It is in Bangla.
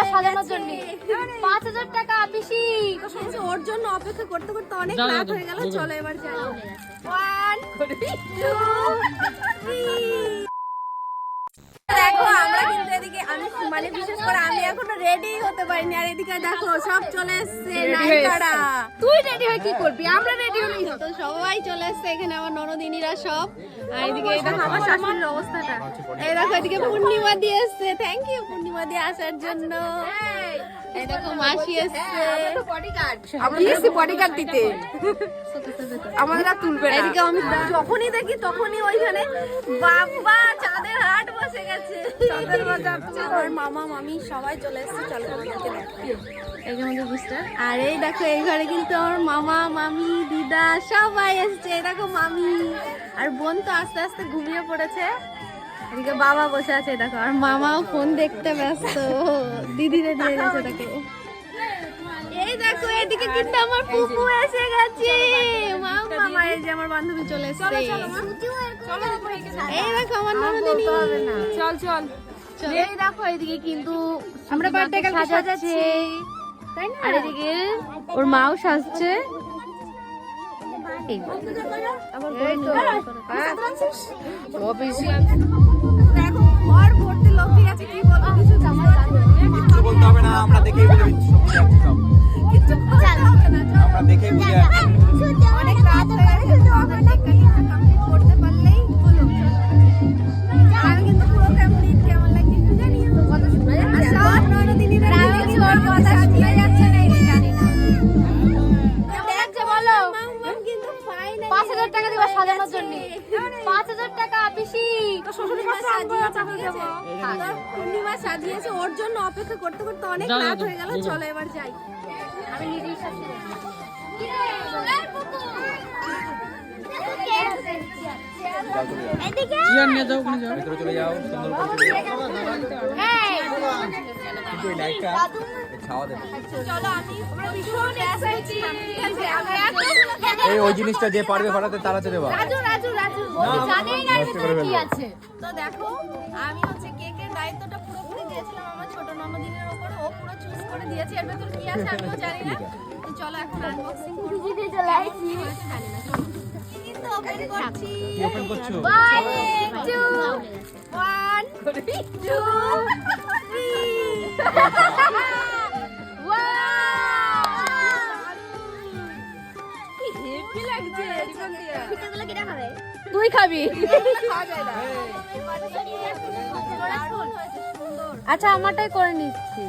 দিবা সাজানোর জন্য 5000 টাকা পিসি। ওর জন্য অপেক্ষা করতে করতে অনেক রাত হয়ে গেল, চলো এবার যাই। 1 2 3। দেখো আমরা কিন্তু এদিকে, আমি মানে বিশেষ করে আমি এখনো রেডি হতে পারিনি, আর এদিকে দেখো সব চলে এসেছে নায়িকারা। তুই রেডি হয়ে কি করবি? আমরা রেডি হলেই তো সবাই চলে এসেছে এখানে, আমার ননদিনীরা সব। আর এদিকে এই দেখো আমার শাশুড়ির অবস্থাটা, এই দেখো এদিকে পূর্ণিমা দিয়ে এসেছে। থ্যাংক ইউ পূর্ণিমা দিয়ে আসার জন্য। এই দেখো মাসি এসেছে, আমরা এসেছি বডিগার্ড দিতে, আমাদের আর তুলবে না। এদিকে আমি যখনই দেখি তখনই ওইখানে বাবা চাঁদের হাট বসে গেছে, চাঁদের বাজার। আমার মামা মামি সবাই চলে এসেছে, চলো তোমাদেরকে দেখাই। এই যে আমাদের বুস্টার, আর এই দেখো এই ঘরে কিন্তু আমার মামা মামি দিদা সবাই এসেছে। এই দেখো মামি আর বোন তো আস্তে আস্তে ঘুমিয়ে পড়েছে, এদিকে বাবা বসে আছে দেখো, আর মামাও ফোন দেখতে ব্যস্ত। দিদি রেডি হয়ে গেছে দেখো। এই দেখো এদিকে কিন্তু আমার পুপু এসে গেছে, মামা এই যে আমার বান্ধবী চলে এসেছে। এই দেখো আমার ননদিনী, চল চল। এই দেখো এদিকে কিন্তু আমরা বার্থডে কালকে সাজাচ্ছি, তাই না? আর এদিকে ওর মাও সাজছে। দেখো ঘর ভর্তি লোকই আছে, কি বলবো কিছু জামাই কিছু বলতে হবে না, আমরা দেখেই বলে দিচ্ছি সব। কিছু বলতে হবে না, চলো। আমরা দেখেই বুঝে যাচ্ছি। অনেক রাত হয়ে গেছে, তো আমরা কেকটা কমপ্লিট করতে পারলেই হলো। আমি কিন্তু পুরো ফ্যামিলি কেমন লাগছে একটু জানিও। আর সব ননদিনীরা মিলে ওর কথা শুনে যাচ্ছে না, এটা জানি না। কেমন লাগছে বলো? মাম কিন্তু ফাইনালি 5000 টাকা দিবা সাজানোর জন্য 5000 টাকা পিসি। পূর্ণিমা সাজিয়েছে, ওর জন্য অপেক্ষা করতে করতে অনেক রাত হয়ে গেল, চলো এবার যাই। আমি নিজেই সাজিয়ে ভেতরে চলে যাও, সুন্দর করে চলে যাও। কিন্তু এই লাইটটা ছাওয়া দেবে। চলো আমি আমরা ভীষণ এক্সাইটেড, ঠিক আছে? আমি এই ওই জিনিসটা যে পারবে ফাটাতে তাড়াতে দেবা। রাজু রাজু রাজু জানেই না এর ভিতরে কি আছে। তো দেখো আমি হচ্ছে কেকের দায়িত্বটা পুরোপুরি দিয়েছিলাম আমার ছোট ননদিনের উপর, ও পুরো চুজ করে দিয়েছে এর ভেতর কি আছে আমিও জানি না। তো চলো এখন আনবক্সিং করব। চলে আইছি। জানি না, চলো কিন্তু ওপেন করছি। কি ওপেন করছো? 1 2 1 2 তুই খাবি? আচ্ছা আমারটাই করে নিচ্ছি।